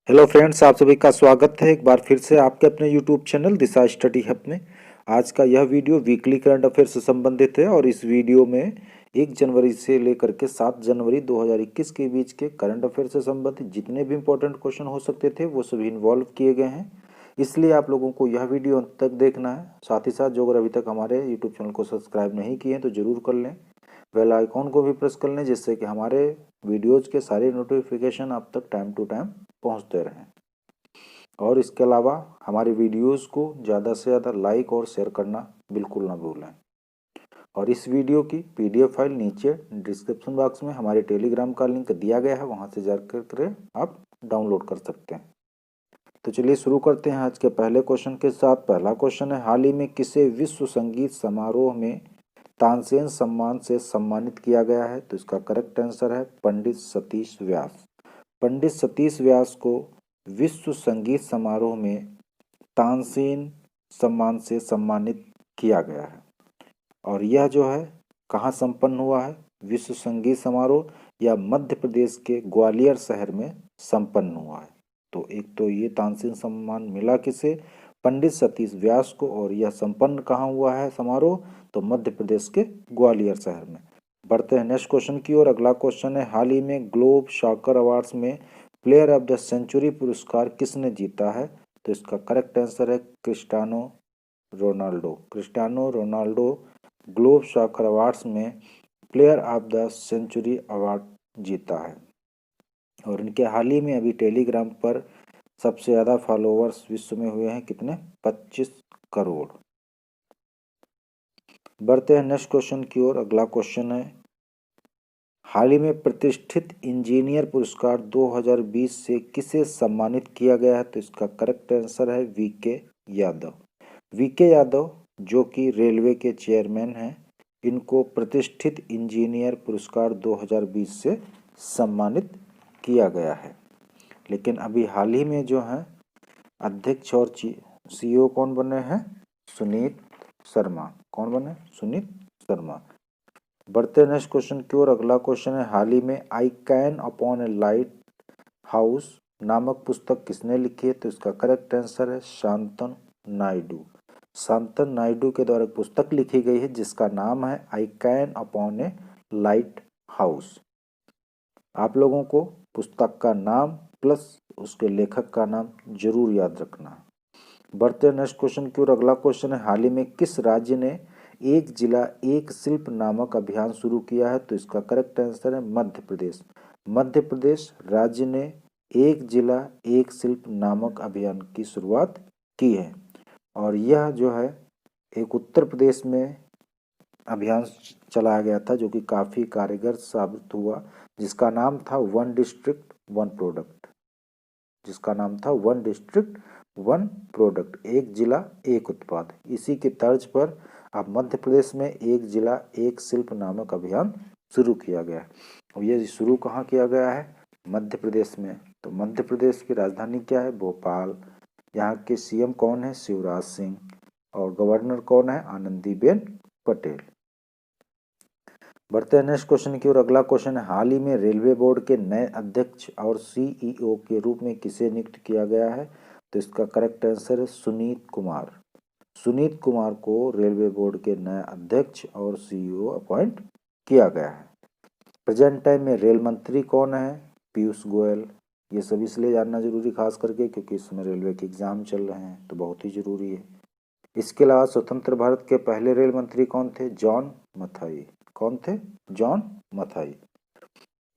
Hello friends, आप सभी का स्वागत है एक बार फिर से आपके अपने यूट्यूब चैनल दिशा स्टडी हब में। आज का यह वीडियो वीकली करंट अफेयर से संबंधित है और इस वीडियो में 1 जनवरी से लेकर के 7 जनवरी 2021 के बीच के करंट अफेयर से संबंधित जितने भी इंपॉर्टेंट क्वेश्चन हो सकते थे वो सभी इन्वॉल्व किए गए हैं। इसलिए आप लोगों को यह वीडियो अंत तक देखना है। साथ ही साथ जो अगर अभी तक हमारे यूट्यूब चैनल को सब्सक्राइब नहीं किए हैं तो ज़रूर कर लें, बेल आइकॉन को भी प्रेस कर लें, जिससे कि हमारे वीडियोज़ के सारे नोटिफिकेशन आप तक टाइम टू टाइम पहुँचते रहें। और इसके अलावा हमारे वीडियोस को ज़्यादा से ज़्यादा लाइक और शेयर करना बिल्कुल ना भूलें। और इस वीडियो की पीडीएफ फाइल नीचे डिस्क्रिप्शन बॉक्स में हमारे टेलीग्राम का लिंक दिया गया है, वहाँ से जाकर आप डाउनलोड कर सकते हैं। तो चलिए शुरू करते हैं आज के पहले क्वेश्चन के साथ। पहला क्वेश्चन है, हाल ही में किसे विश्व संगीत समारोह में तानसेन सम्मान से सम्मानित किया गया है? तो इसका करेक्ट आंसर है पंडित सतीश व्यास। पंडित सतीश व्यास को विश्व संगीत समारोह में तानसेन सम्मान से सम्मानित किया गया है। और यह जो है कहाँ संपन्न हुआ है? विश्व संगीत समारोह या मध्य प्रदेश के ग्वालियर शहर में संपन्न हुआ है। तो एक तो ये तानसेन सम्मान मिला किसे? पंडित सतीश व्यास को। और यह संपन्न कहाँ हुआ है समारोह? तो मध्य प्रदेश के ग्वालियर शहर में। बढ़ते हैं नेक्स्ट क्वेश्चन की ओर। अगला क्वेश्चन है, हाल ही में ग्लोब सॉकर अवार्ड्स में प्लेयर ऑफ द सेंचुरी पुरस्कार किसने जीता है? तो इसका करेक्ट आंसर है Cristiano Ronaldo. Cristiano Ronaldo Globe Soccer Awards में player of the century award जीता है। और इनके हाल ही में अभी टेलीग्राम पर सबसे ज़्यादा फॉलोअर्स विश्व में हुए हैं कितने? 25 करोड़। बढ़ते हैं नेक्स्ट क्वेश्चन की ओर। अगला क्वेश्चन है, हाल ही में प्रतिष्ठित इंजीनियर पुरस्कार 2020 से किसे सम्मानित किया गया है? तो इसका करेक्ट आंसर है वीके यादव। वीके यादव जो कि रेलवे के चेयरमैन हैं, इनको प्रतिष्ठित इंजीनियर पुरस्कार 2020 से सम्मानित किया गया है। लेकिन अभी हाल ही में जो है अध्यक्ष और सीईओ कौन बने हैं? सुनीत शर्मा। कौन बने? सुनीत शर्मा। बढ़ते नेक्स्ट क्वेश्चन की ओर। अगला क्वेश्चन है, हाल ही में I can upon A light house नामक पुस्तक किसने लिखी है? तो इसका करेक्ट आंसर है शांतनु नायडू। शांतनु नायडू के द्वारा पुस्तक लिखी गई है जिसका नाम है I can upon A light house. आप लोगों को पुस्तक का नाम प्लस उसके लेखक का नाम जरूर याद रखना है। बढ़ते नेक्स्ट क्वेश्चन की ओर। अगला क्वेश्चन है, हाल ही में किस राज्य ने एक जिला एक शिल्प नामक अभियान शुरू किया है? तो इसका करेक्ट आंसर है मध्य प्रदेश। मध्य प्रदेश राज्य ने एक जिला एक शिल्प नामक अभियान की शुरुआत की है। और यह जो है एक उत्तर प्रदेश में अभियान चलाया गया था जो कि काफ़ी कारगर साबित हुआ, जिसका नाम था वन डिस्ट्रिक्ट वन प्रोडक्ट। जिसका नाम था वन डिस्ट्रिक्ट वन प्रोडक्ट, एक जिला एक उत्पाद। इसी की तर्ज पर अब मध्य प्रदेश में एक जिला एक शिल्प नामक अभियान शुरू किया गया है। और ये शुरू कहाँ किया गया है? मध्य प्रदेश में। तो मध्य प्रदेश की राजधानी क्या है? भोपाल। यहाँ के सीएम कौन है? शिवराज सिंह। और गवर्नर कौन है? आनंदीबेन पटेल। बढ़ते हैं नेक्स्ट क्वेश्चन की ओर। अगला क्वेश्चन है, हाल ही में रेलवे बोर्ड के नए अध्यक्ष और सीईओ के रूप में किसे नियुक्त किया गया है? तो इसका करेक्ट आंसर है सुनीत कुमार। सुनीत कुमार को रेलवे बोर्ड के नए अध्यक्ष और सीईओ अपॉइंट किया गया है। प्रेजेंट टाइम में रेल मंत्री कौन है? पीयूष गोयल। ये सब इसलिए जानना जरूरी खास करके क्योंकि इसमें रेलवे के एग्जाम चल रहे हैं, तो बहुत ही जरूरी है। इसके अलावा स्वतंत्र भारत के पहले रेल मंत्री कौन थे? जॉन मथाई। कौन थे? जॉन मथाई।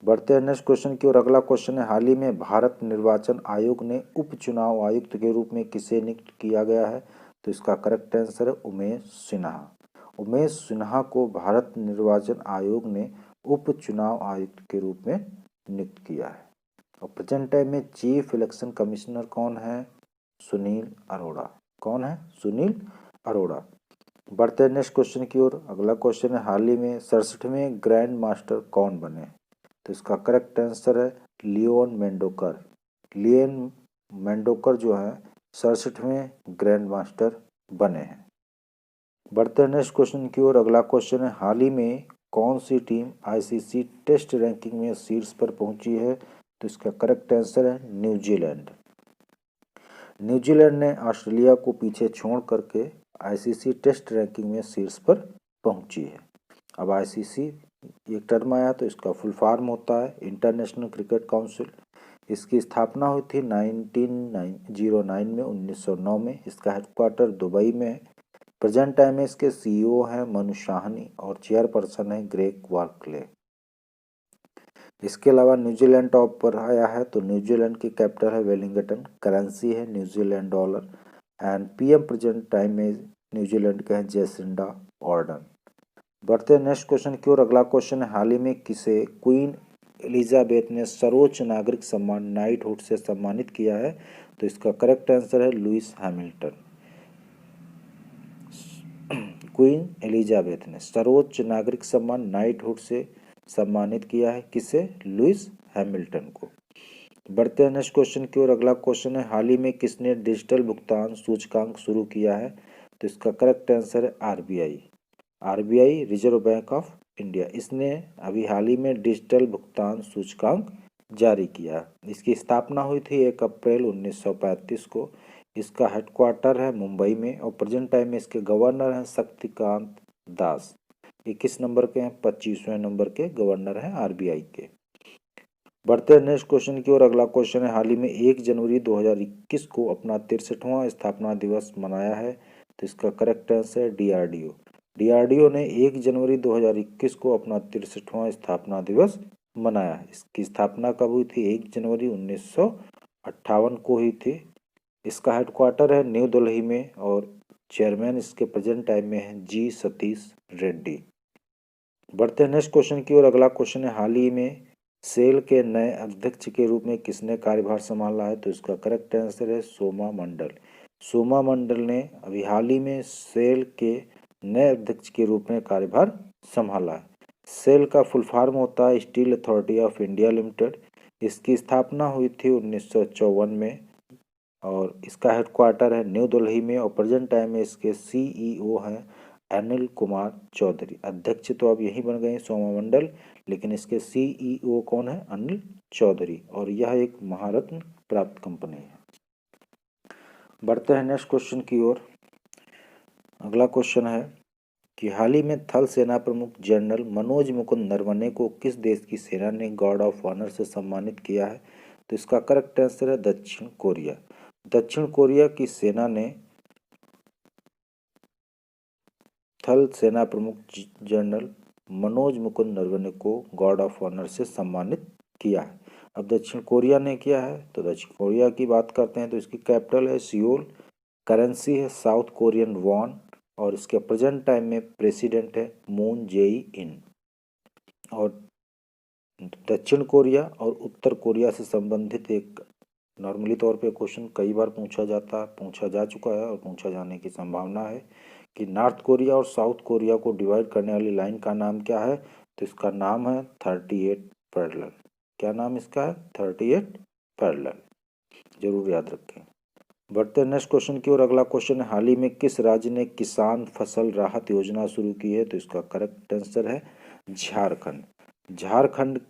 बढ़ते हैं नेक्स्ट क्वेश्चन की ओर। अगला क्वेश्चन है, हाल ही में भारत निर्वाचन आयोग ने उपचुनाव आयुक्त के रूप में किसे नियुक्त किया गया है? तो इसका करेक्ट आंसर है उमेश सिन्हा। उमेश सिन्हा को भारत निर्वाचन आयोग ने उपचुनाव आयुक्त के रूप में नियुक्त किया है। और प्रेजेंट टाइम में चीफ इलेक्शन कमिश्नर कौन है? सुनील अरोड़ा। कौन है? सुनील अरोड़ा। बढ़ते हैं नेक्स्ट क्वेश्चन की ओर। अगला क्वेश्चन है, हाल ही में 67वें ग्रैंड मास्टर कौन बने? तो इसका करेक्ट आंसर है लियोन मेंडोकर। लियोन मेंडोकर जो है 67वें ग्रैंड मास्टर बने हैं। बढ़ते हैं नेक्स्ट क्वेश्चन की ओर। अगला क्वेश्चन है, हाल ही में कौन सी टीम आईसीसी टेस्ट रैंकिंग में शीर्ष पर पहुंची है? तो इसका करेक्ट आंसर है न्यूजीलैंड। न्यूजीलैंड ने ऑस्ट्रेलिया को पीछे छोड़ करके आईसीसी टेस्ट रैंकिंग में शीर्ष पर पहुंची है। अब आईसीसी एक टर्म आया तो इसका फुल फॉर्म होता है इंटरनेशनल क्रिकेट काउंसिल। इसकी स्थापना हुई थी 1909 में 1909 में। इसका हेडक्वार्टर दुबई में है। प्रेजेंट टाइम में इसके सीईओ हैं मनु शाहनी और चेयरपर्सन है ग्रेग वार्कले। इसके अलावा न्यूजीलैंड टॉप पर आया है तो न्यूजीलैंड की कैपिटल है वेलिंगटन, करेंसी है New Zealand dollar and PM present time में न्यूजीलैंड का है जेसिंडा ऑर्डन। बढ़ते हैं नेक्स्ट क्वेश्चन की ओर। अगला क्वेश्चन है, हाल ही में किसे क्वीन एलिजाबेथ ने सर्वोच्च नागरिक सम्मान नाइटहुड से सम्मानित किया है? तो इसका करेक्ट आंसर है लुइस हैमिल्टन। क्वीन एलिजाबेथ ने सर्वोच्च नागरिक सम्मान नाइटहुड से सम्मानित किया है किसे? लुइस हैमिल्टन को। बढ़ते हैं नेक्स्ट क्वेश्चन की ओर। अगला क्वेश्चन है, हाल ही में किसने डिजिटल भुगतान सूचकांक शुरू किया है? तो इसका करेक्ट आंसर है RBI. RBI reserve bank of India, इसने अभी हाल ही में डिजिटल भुगतान सूचकांक जारी किया। इसकी स्थापना हुई थी 1 अप्रैल 1935 को। इसका हेडक्वार्टर है मुंबई में और प्रेजेंट टाइम में इसके गवर्नर हैं शक्तिकांत दास। 21 नंबर के हैं, 25वें नंबर के गवर्नर हैं आरबीआई के। बढ़ते हैं नेक्स्ट क्वेश्चन की ओर। अगला क्वेश्चन है, हाल ही में 1 जनवरी 2021 को अपना 63वां स्थापना दिवस मनाया है। तो इसका करेक्ट आंसर है डीआरडीओ। डीआरडीओ ने 1 जनवरी 2021 को अपना 63वां स्थापना दिवस मनाया है। इसकी स्थापना कब हुई थी? 1 जनवरी 1958 को हुई थी। इसका हेडक्वार्टर है न्यू दिल्ली में और चेयरमैन इसके प्रेजेंट टाइम में है जी सतीश रेड्डी। बढ़ते हैं नेक्स्ट क्वेश्चन की ओर। अगला क्वेश्चन है, हाल ही में सेल के नए अध्यक्ष के रूप में किसने कार्यभार संभाला है? तो इसका करेक्ट आंसर है सोमा मंडल। सोमा मंडल ने अभी हाल ही में सेल के नए अध्यक्ष के रूप में कार्यभार संभाला है। सेल का फुल फॉर्म होता है steel authority of India limited. इसकी स्थापना हुई थी 1954 में और इसका हेडक्वार्टर है न्यू दिल्ली में और प्रेजेंट टाइम में इसके सीईओ हैं अनिल कुमार चौधरी। अध्यक्ष तो अब यही बन गए सोमा मंडल, लेकिन इसके सीईओ कौन है? अनिल चौधरी, और यह एक महारत्न प्राप्त कंपनी है। बढ़ते हैं नेक्स्ट क्वेश्चन की ओर। अगला क्वेश्चन है कि हाल ही में थल सेना प्रमुख जनरल मनोज मुकुंद नरवणे को किस देश की सेना ने गार्ड ऑफ ऑनर से सम्मानित किया है? तो इसका करेक्ट आंसर है दक्षिण कोरिया। दक्षिण कोरिया की सेना ने थल सेना प्रमुख जनरल मनोज मुकुंद नरवणे को गार्ड ऑफ ऑनर से सम्मानित किया है। अब दक्षिण कोरिया ने किया है तो दक्षिण कोरिया की बात करते हैं तो इसकी कैपिटल है सियोल, करेंसी है साउथ कोरियन वॉन और इसके प्रेजेंट टाइम में प्रेसिडेंट है मून जेई इन। और दक्षिण कोरिया और उत्तर कोरिया से संबंधित एक नॉर्मली तौर पे क्वेश्चन कई बार पूछा जा चुका है और पूछा जाने की संभावना है कि नॉर्थ कोरिया और साउथ कोरिया को डिवाइड करने वाली लाइन का नाम क्या है? तो इसका नाम है 38 पैरेलल। क्या नाम इसका है? 38 पैरेलल। जरूर याद रखें। बढ़ते हैं नेक्स्ट क्वेश्चन की ओर। अगला क्वेश्चन है, हाल ही में किस राज्य ने किसान फसल राहत योजना शुरू की है? तो इसका करेक्ट आंसर है झारखंड। झारखंड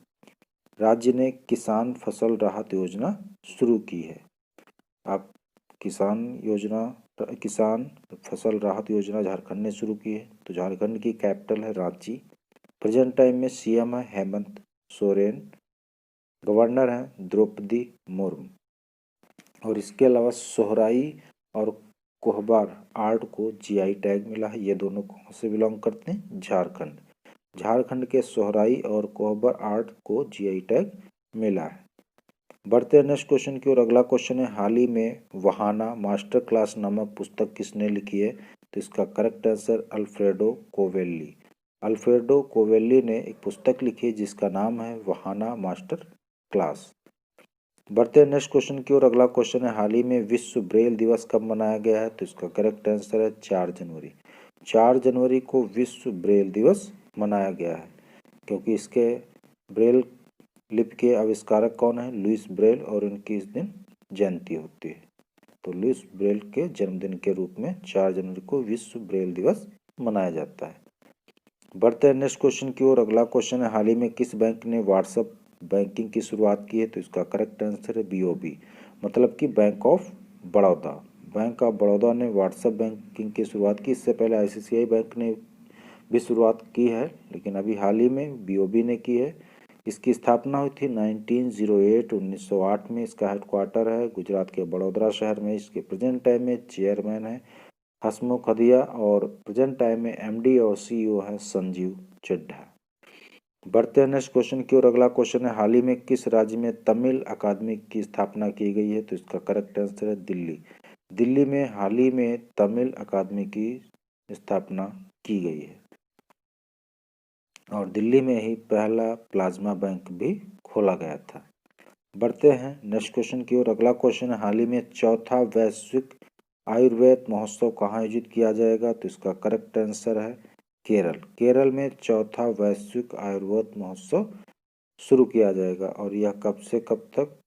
राज्य ने किसान फसल राहत योजना शुरू की है। आप किसान फसल राहत योजना झारखंड ने शुरू की है। तो झारखंड की कैपिटल है रांची। प्रेजेंट टाइम में सीएम है हेमंत सोरेन, गवर्नर हैं द्रौपदी मुर्मू। और इसके अलावा सोहराई और कोहबर आर्ट को जीआई टैग मिला है। ये दोनों कहाँ से बिलोंग करते हैं? झारखंड। झारखंड के सोहराई और कोहबर आर्ट को जीआई टैग मिला है। बढ़ते हैं नेक्स्ट क्वेश्चन की ओर। अगला क्वेश्चन है, हाल ही में वहाना मास्टर क्लास नामक पुस्तक किसने लिखी है? तो इसका करेक्ट आंसर अल्फ्रेडो कोवेल्ली। अल्फ्रेडो कोवेल्ली ने एक पुस्तक लिखी है जिसका नाम है वहाना मास्टर क्लास। बढ़ते हैं नेक्स्ट क्वेश्चन की ओर। अगला क्वेश्चन है, हाल ही में विश्व ब्रेल दिवस कब मनाया गया है? तो इसका करेक्ट आंसर है 4 जनवरी। 4 जनवरी को विश्व ब्रेल दिवस मनाया गया है क्योंकि इसके ब्रेल लिपि के आविष्कारक कौन है? लुइस ब्रेल, और उनकी इस दिन जयंती होती है। तो लुइस ब्रेल के जन्मदिन के रूप में 4 जनवरी को विश्व ब्रेल दिवस मनाया जाता है। बढ़ते हैं नेक्स्ट क्वेश्चन की ओर। अगला क्वेश्चन है, हाल ही में किस बैंक ने व्हाट्सएप बैंकिंग की शुरुआत की है? तो इसका करेक्ट आंसर है बीओबी, मतलब कि bank of Baroda. Bank of Baroda ने व्हाट्सएप बैंकिंग की शुरुआत की। इससे पहले आईसीआईसीआई बैंक ने भी शुरुआत की है, लेकिन अभी हाल ही में बीओबी ने की है। इसकी स्थापना हुई थी 1908 में। इसका हेडक्वार्टर है गुजरात के बड़ौदा शहर में। इसके प्रेजेंट टाइम में चेयरमैन है हसमुख हदिया और प्रेजेंट टाइम में एमडी और सीईओ है संजीव चड्ढा। बढ़ते हैं नेक्स्ट क्वेश्चन की ओर। अगला क्वेश्चन है, हाल ही में किस राज्य में तमिल अकादमी की स्थापना की गई है? तो इसका करेक्ट आंसर है दिल्ली। दिल्ली में हाल ही में तमिल अकादमी की स्थापना की गई है और दिल्ली में ही पहला प्लाज्मा बैंक भी खोला गया था। बढ़ते हैं नेक्स्ट क्वेश्चन की ओर। अगला क्वेश्चन है, हाल ही में चौथा वैश्विक आयुर्वेद महोत्सव कहाँ आयोजित किया जाएगा? तो इसका करेक्ट आंसर है केरल। केरल में चौथा वैश्विक आयुर्वेद महोत्सव शुरू किया जाएगा और यह कब से कब तक?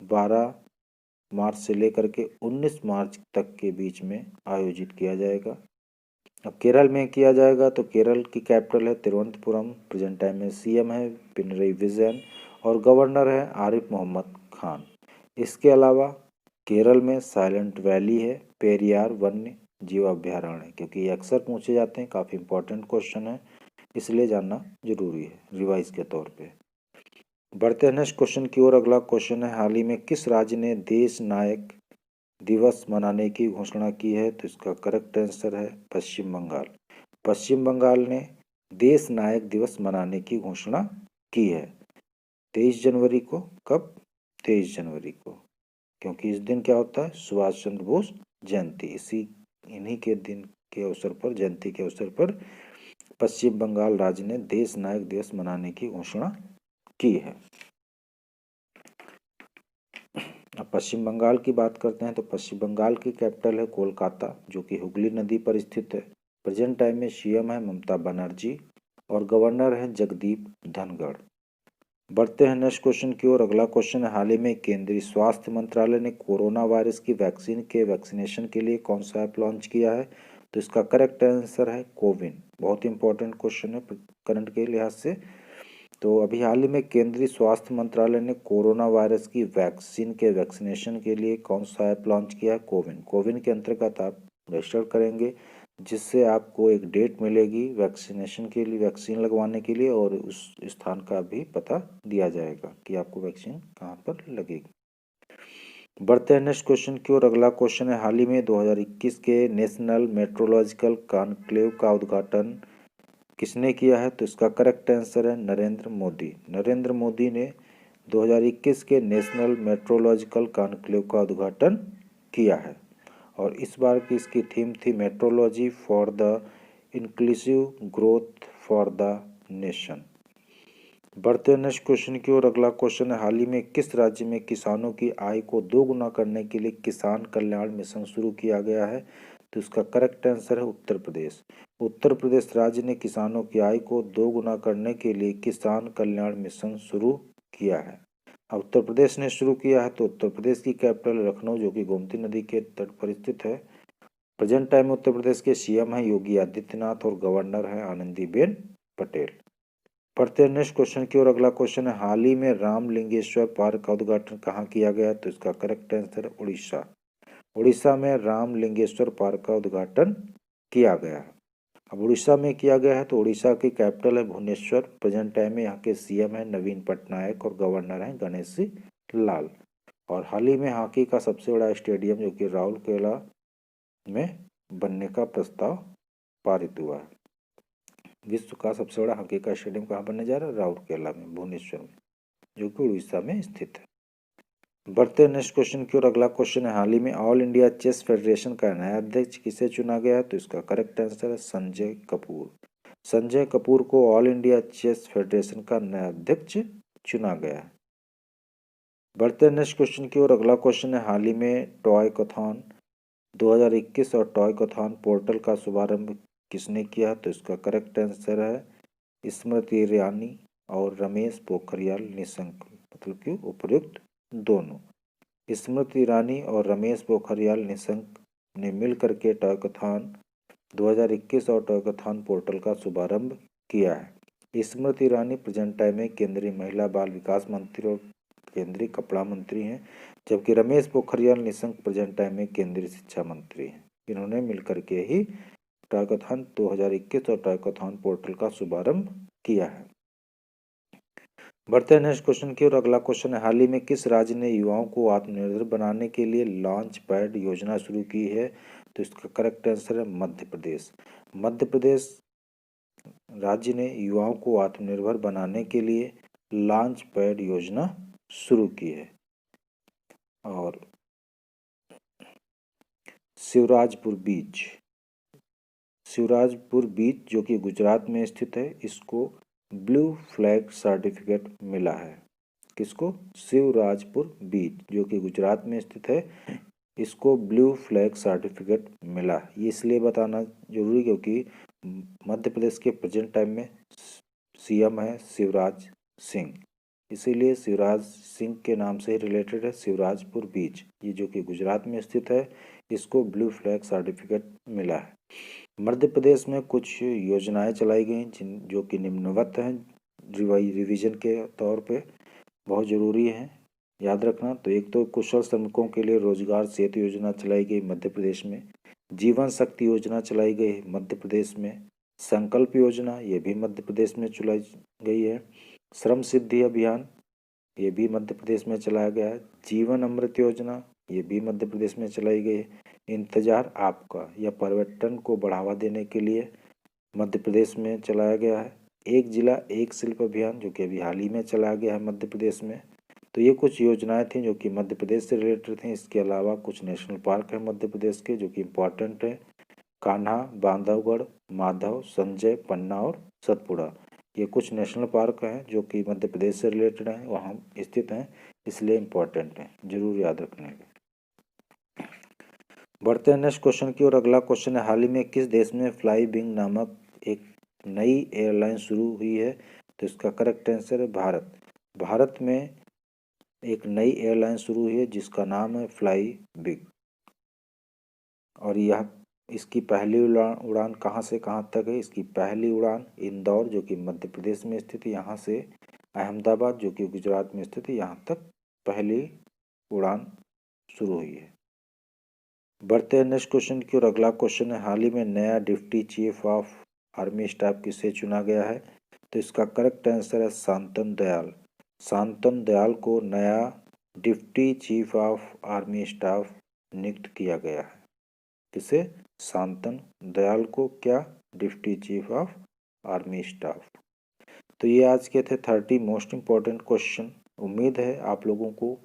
12 मार्च से लेकर के 19 मार्च तक के बीच में आयोजित किया जाएगा। अब केरल में किया जाएगा तो केरल की कैपिटल है तिरुवनंतपुरम। प्रेजेंट टाइम में सीएम है पिनरई विजयन और गवर्नर है आरिफ मोहम्मद खान। इसके अलावा केरल में साइलेंट वैली है, पेरियार वन्य जीव अभ्यारण्य है, क्योंकि ये अक्सर पूछे जाते हैं, काफ़ी इंपॉर्टेंट क्वेश्चन है, इसलिए जानना जरूरी है रिवाइज के तौर पे। बढ़ते हैं नेक्स्ट क्वेश्चन की ओर। अगला क्वेश्चन है, हाल ही में किस राज्य ने देश नायक दिवस मनाने की घोषणा की है? तो इसका करेक्ट आंसर है पश्चिम बंगाल। पश्चिम बंगाल ने देश नायक दिवस मनाने की घोषणा की है 23 जनवरी को। कब? 23 जनवरी को, क्योंकि इस दिन क्या होता है? सुभाष चंद्र बोस जयंती। इन्हीं के दिन के अवसर पर, जयंती के अवसर पर पश्चिम बंगाल राज्य ने देश नायक दिवस मनाने की घोषणा की है। अब पश्चिम बंगाल की बात करते हैं तो पश्चिम बंगाल की कैपिटल है कोलकाता, जो कि हुगली नदी पर स्थित है। प्रेजेंट टाइम में सीएम है ममता बनर्जी और गवर्नर है जगदीप धनखड़। बढ़ते हैं नेक्स्ट क्वेश्चन की ओर। अगला क्वेश्चन है, हाल ही में केंद्रीय स्वास्थ्य मंत्रालय ने कोरोना वायरस की वैक्सीन के वैक्सीनेशन के लिए कौन सा ऐप लॉन्च किया है? तो इसका करेक्ट आंसर है कोविन। बहुत इंपॉर्टेंट क्वेश्चन है करंट के लिहाज से। तो अभी हाल ही में केंद्रीय स्वास्थ्य मंत्रालय ने कोरोना वायरस की वैक्सीन के वैक्सीनेशन के लिए कौन सा ऐप लॉन्च किया है? कोविन। कोविन के अंतर्गत आप रजिस्टर करेंगे, जिससे आपको एक डेट मिलेगी वैक्सीनेशन के लिए, वैक्सीन लगवाने के लिए, और उस स्थान का भी पता दिया जाएगा कि आपको वैक्सीन कहाँ पर लगेगी। बढ़ते हैं नेक्स्ट क्वेश्चन की ओर। अगला क्वेश्चन है, हाल ही में 2021 के नेशनल मेट्रोलॉजिकल कॉन्क्लेव का उद्घाटन किसने किया है? तो इसका करेक्ट आंसर है नरेंद्र मोदी। नरेंद्र मोदी ने 2021 के नेशनल मेट्रोलॉजिकल कॉन्क्लेव का उद्घाटन किया है और इस बार की इसकी थीम थी metrology for the inclusive growth for the nation. बढ़ते हैं नेक्स्ट क्वेश्चन की ओर। अगला क्वेश्चन है, हाल ही में किस राज्य में किसानों की आय को दोगुना करने के लिए किसान कल्याण मिशन शुरू किया गया है? तो इसका करेक्ट आंसर है उत्तर प्रदेश। उत्तर प्रदेश राज्य ने किसानों की आय को दोगुना करने के लिए किसान कल्याण मिशन शुरू किया है। अब उत्तर प्रदेश ने शुरू किया है तो उत्तर प्रदेश की कैपिटल लखनऊ, जो कि गोमती नदी के तट पर स्थित है। प्रेजेंट टाइम में उत्तर प्रदेश के सीएम है योगी आदित्यनाथ और गवर्नर है आनंदीबेन पटेल। पढ़ते हैं नेक्स्ट क्वेश्चन की ओर। अगला क्वेश्चन है, हाल ही में रामलिंगेश्वर पार्क का उद्घाटन कहाँ किया गया? तो इसका करेक्ट आंसर है उड़ीसा। उड़ीसा में रामलिंगेश्वर पार्क का उद्घाटन किया गया है। अब उड़ीसा में किया गया है तो उड़ीसा की कैपिटल है भुवनेश्वर। प्रेजेंट टाइम में यहाँ के सीएम है नवीन पटनायक और गवर्नर है गणेश लाल। और हाल ही में हॉकी का सबसे बड़ा स्टेडियम, जो कि राउरकेला में बनने का प्रस्ताव पारित हुआ है। विश्व का सबसे बड़ा हॉकी का स्टेडियम कहाँ बनने जा रहा है? राउरकेला में, भुवनेश्वर में, जो कि उड़ीसा में स्थित है। बढ़ते हैं नेक्स्ट क्वेश्चन की ओर। अगला क्वेश्चन है, हाल ही में ऑल इंडिया चेस फेडरेशन का नया अध्यक्ष किसे चुना गया है? तो इसका करेक्ट आंसर है संजय कपूर। संजय कपूर को ऑल इंडिया चेस फेडरेशन का नया अध्यक्ष चुना गया है। बढ़ते हैं नेक्स्ट क्वेश्चन की ओर। अगला क्वेश्चन है, हाल ही में टॉयकथॉन 2021 और टॉयकथॉन पोर्टल का शुभारंभ किसने किया? तो इसका करेक्ट आंसर है स्मृति ईरानी और रमेश पोखरियाल निशंक, मतलब कि उपयुक्त दोनों। स्मृति ईरानी और रमेश पोखरियाल निशंक ने मिलकर के टॉयकथॉन 2021 और टॉयकथॉन पोर्टल का शुभारंभ किया है। स्मृति ईरानी प्रेजेंट टाइम में केंद्रीय महिला बाल विकास मंत्री और केंद्रीय कपड़ा मंत्री हैं, जबकि रमेश पोखरियाल निशंक प्रेजेंट टाइम में केंद्रीय शिक्षा मंत्री हैं। इन्होंने मिलकर के ही टॉयकथॉन 2021 और टॉयकथॉन पोर्टल का शुभारंभ किया है। बढ़ते हैं नेक्स्ट क्वेश्चन की ओर। अगला क्वेश्चन है, हाल ही में किस राज्य ने युवाओं को आत्मनिर्भर बनाने के लिए लॉन्च पैड योजना शुरू की है? तो इसका करेक्ट आंसर है मध्य प्रदेश। मध्य प्रदेश राज्य ने युवाओं को आत्मनिर्भर बनाने के लिए लॉन्च पैड योजना शुरू की है। और शिवराजपुर बीच जो कि गुजरात में स्थित है, इसको ब्लू फ्लैग सर्टिफिकेट मिला है। किसको? शिवराजपुर बीच जो कि गुजरात में स्थित है, इसको ब्लू फ्लैग सर्टिफिकेट मिला। ये इसलिए बताना जरूरी क्योंकि मध्य प्रदेश के प्रेजेंट टाइम में सीएम है शिवराज सिंह, इसीलिए शिवराज सिंह के नाम से रिलेटेड है शिवराजपुर बीच, ये जो कि गुजरात में स्थित है, इसको ब्लू फ्लैग सर्टिफिकेट मिला है। मध्य प्रदेश में कुछ योजनाएं चलाई गई जो कि निम्नवत हैं, रिवीजन के तौर पे बहुत ज़रूरी है, याद रखना। तो एक तो कुशल श्रमिकों के लिए रोजगार सेतु योजना चलाई गई मध्य प्रदेश में, जीवन शक्ति योजना चलाई गई मध्य प्रदेश में, संकल्प योजना ये भी मध्य प्रदेश में चलाई गई है, श्रम सिद्धि अभियान ये भी मध्य प्रदेश में चलाया गया है, जीवन अमृत योजना ये भी मध्य प्रदेश में चलाई गई है, इंतजार आपका या पर्यटन को बढ़ावा देने के लिए मध्य प्रदेश में चलाया गया है, एक जिला एक शिल्प अभियान जो कि अभी हाल ही में चलाया गया है मध्य प्रदेश में। तो ये कुछ योजनाएं थी जो कि मध्य प्रदेश से रिलेटेड थी। इसके अलावा कुछ नेशनल पार्क है मध्य प्रदेश के जो कि इम्पोर्टेंट है, कान्हा, बांधवगढ़, माधव, संजय, पन्ना और सतपुड़ा, ये कुछ नेशनल पार्क हैं जो कि मध्य प्रदेश से रिलेटेड हैं, वहाँ स्थित हैं, इसलिए इम्पोर्टेंट हैं, जरूर याद रखने के। बढ़ते हैं नेक्स्ट क्वेश्चन की ओर। अगला क्वेश्चन है, हाल ही में किस देश में फ्लाई विंग नामक एक नई एयरलाइन शुरू हुई है? तो इसका करेक्ट आंसर है भारत। भारत में एक नई एयरलाइन शुरू हुई है जिसका नाम है फ्लाई विंग, और यह इसकी पहली उड़ान कहाँ से कहाँ तक है? इसकी पहली उड़ान इंदौर जो कि मध्य प्रदेश में स्थित है, यहाँ से अहमदाबाद जो कि गुजरात में स्थित है, यहाँ तक पहली उड़ान शुरू हुई है। बढ़ते हैं नेक्स्ट क्वेश्चन की ओर। अगला क्वेश्चन है, हाल ही में नया deputy chief of army staff किसे चुना गया है? तो इसका करेक्ट आंसर है शांतनु दयाल। शांतनु दयाल को नया deputy chief of army staff नियुक्त किया गया है। किसे? शांतनु दयाल को क्या? Deputy chief of army staff. तो ये आज के थे 30 मोस्ट इम्पॉर्टेंट क्वेश्चन। उम्मीद है आप लोगों को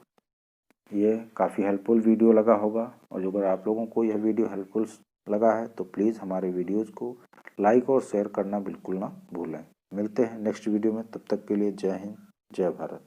ये काफ़ी हेल्पफुल वीडियो लगा होगा, और अगर आप लोगों को यह वीडियो हेल्पफुल लगा है तो प्लीज़ हमारे वीडियोज़ को लाइक और शेयर करना बिल्कुल ना भूलें। मिलते हैं नेक्स्ट वीडियो में, तब तक के लिए जय हिंद, जय भारत।